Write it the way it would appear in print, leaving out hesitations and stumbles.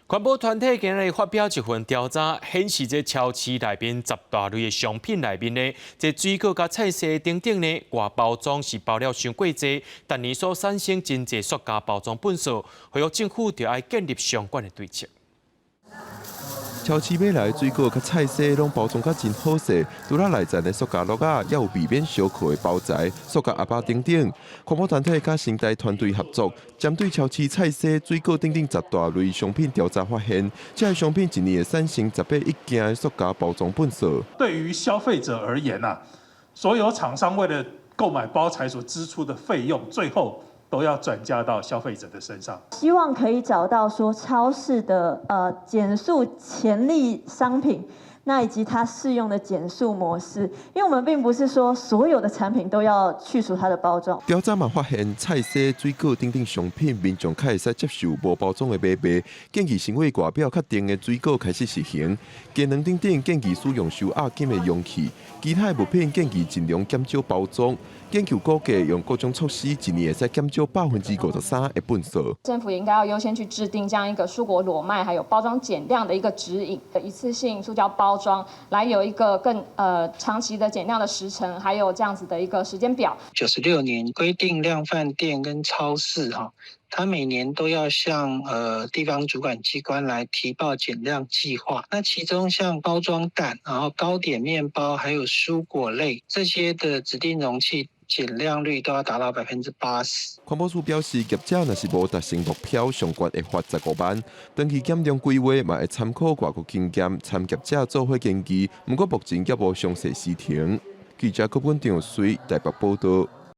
环保团体今日发表一份调查，显示这超市内面10大类的商品内面呢，这水果甲菜色等等呢，外包装是包了伤过济，但年所产生真济塑胶包装本数，呼吁政府就要建立相关的对策。 超市买来的水果甲菜色拢包装甲真好势，除了内层的塑胶盒啊，也有避免小颗的包材、塑胶盒等等。环保团体甲生态团队合作，针对超市菜色、水果等等10大类商品调查发现，这些商品一年会产生18亿件的塑胶包装本数。对于消费者而言所有厂商为了购买包材所支出的费用，最后 都要转嫁到消费者的身上，希望可以找到说超市的减塑潜力商品，那以及它适用的减塑模式，因为我们并不是说所有的产品都要去除它的包装。调查嘛发现，菜色、水果等等商品，民众较会使接受无包装的买卖，建议成为外表较定的水果开始实行。鸡卵等等建议使用收押金的容器，其他的物品建议尽量减少包装。 研究估计，用各种措施，一年会使减少53%的本数。政府也应该要优先去制定这样一个蔬果裸卖还有包装减量的一个指引，一次性塑胶包装，来有一个更长期的减量的时程，还有这样子的一个时间表。96年规定量贩店跟超市它每年都要向地方主管机关来提报减量计划。那其中像包装蛋、然后糕点、面包，还有蔬果类这些的指定容器， 减量率都要达到80%。环保署表示，业者若是无达成目标，上悬会罚15万。长期减量规划嘛会参考外国经验，参业者做伙研究。不过目前也无详细时程。记者柯本长随台北报道。